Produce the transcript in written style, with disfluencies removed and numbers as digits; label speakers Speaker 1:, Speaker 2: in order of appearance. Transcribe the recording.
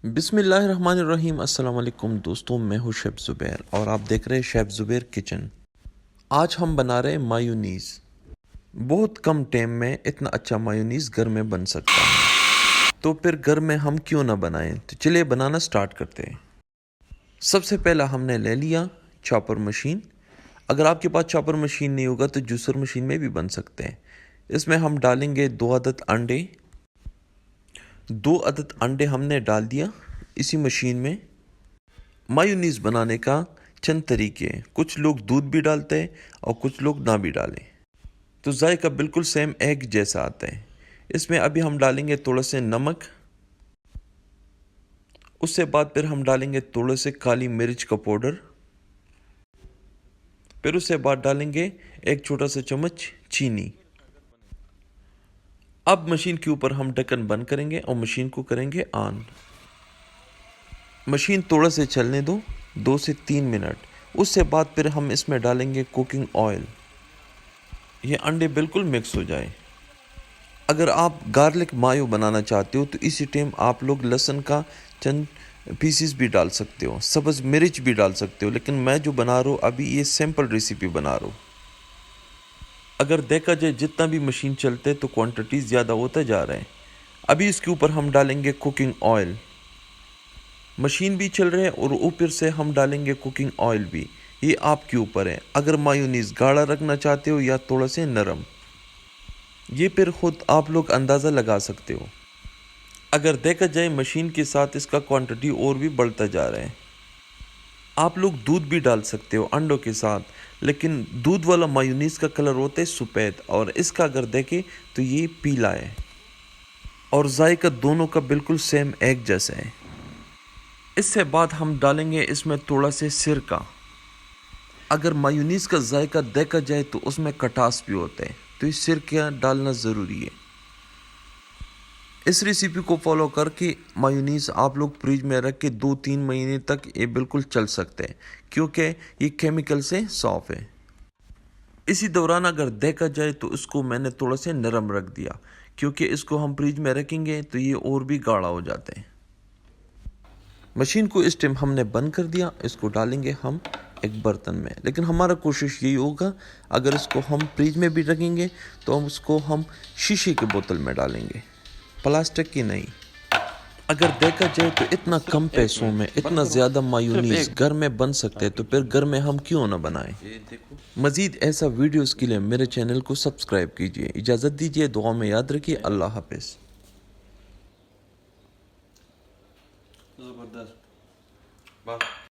Speaker 1: बिस्मिल्लाहिर्रहमानिर्रहीम। अस्सलाम वालेकुम दोस्तों, मैं हूँ शेफ़ ज़ुबैर और आप देख रहे हैं शेफ़ ज़ुबैर किचन। आज हम बना रहे हैं मायोनीज़। बहुत कम टाइम में इतना अच्छा मायोनीज़ घर में बन सकता है, तो फिर घर में हम क्यों ना बनाएं। तो चलिए बनाना स्टार्ट करते हैं। सबसे पहला हमने ले लिया चॉपर मशीन। अगर आपके पास चॉपर मशीन नहीं होगा तो जूसर मशीन में भी बन सकते हैं। इसमें हम डालेंगे 2 अदद अंडे। 2 अदद अंडे हमने डाल दिया इसी मशीन में। मायोनीज़ बनाने का चंद तरीके हैं। कुछ लोग दूध भी डालते हैं और कुछ लोग ना भी डालें, तो जायका बिल्कुल सेम एग जैसा आता है। इसमें अभी हम डालेंगे थोड़ा से नमक। उससे बाद फिर हम डालेंगे थोड़ा से काली मिर्च का पाउडर। फिर उससे बाद डालेंगे एक छोटा सा चम्मच चीनी। अब मशीन के ऊपर हम ढक्कन बंद करेंगे और मशीन को करेंगे ऑन। मशीन थोड़ा से चलने दो 2 से 3 मिनट। उससे बाद फिर हम इसमें डालेंगे कुकिंग ऑयल। ये अंडे बिल्कुल मिक्स हो जाए। अगर आप गार्लिक मायो बनाना चाहते हो तो इसी टाइम आप लोग लहसुन का चंद पीसीस भी डाल सकते हो, सब्ज़ मिर्च भी डाल सकते हो, लेकिन मैं जो बना रहा हूँ अभी ये सिंपल रेसिपी बना रहा हूँ। अगर देखा जाए जितना भी मशीन चलते तो क्वांटिटी ज़्यादा होता जा रहा है। अभी इसके ऊपर हम डालेंगे कुकिंग ऑयल। मशीन भी चल रहे हैं और ऊपर से हम डालेंगे कुकिंग ऑयल भी। ये आपके ऊपर है, अगर मायोनीज़ गाढ़ा रखना चाहते हो या थोड़ा से नरम, ये फिर खुद आप लोग अंदाज़ा लगा सकते हो। अगर देखा जाए मशीन के साथ इसका क्वांटिटी और भी बढ़ता जा रहा है। आप लोग दूध भी डाल सकते हो अंडों के साथ, लेकिन दूध वाला मायोनीज़ का कलर होता है सफ़ेद और इसका अगर देखें तो ये पीला है और जायका दोनों का बिल्कुल सेम एग जैसा है। इससे बाद हम डालेंगे इसमें थोड़ा से सिरका। अगर मायोनीज़ का जायका देखा जाए तो उसमें खटास भी होता है, तो इस सिरका डालना ज़रूरी है। इस रेसिपी को फॉलो करके मायोनीज़ आप लोग फ्रिज में रख के 2-3 महीने तक ये बिल्कुल चल सकते हैं, क्योंकि ये केमिकल से साफ़ है। इसी दौरान अगर देखा जाए तो इसको मैंने थोड़ा से नरम रख दिया, क्योंकि इसको हम फ्रिज में रखेंगे तो ये और भी गाढ़ा हो जाते हैं। मशीन को इस टाइम हमने बंद कर दिया। इसको डालेंगे हम एक बर्तन में, लेकिन हमारा कोशिश यही होगा अगर इसको हम फ्रिज में भी रखेंगे तो हम उसको शीशे की बोतल में डालेंगे, प्लास्टिक की नहीं। अगर देखा जाए तो इतना कम पैसों में इतना ज़्यादा मायोनीज़ घर में बन सकते हैं, तो फिर घर में हम क्यों ना बनाएं। मज़ीद ऐसा वीडियोस के लिए मेरे चैनल को सब्सक्राइब कीजिए। इजाज़त दीजिए, दुआ में याद रखिए। अल्लाह हाफिज़।
Speaker 2: जबरदस्त वाह।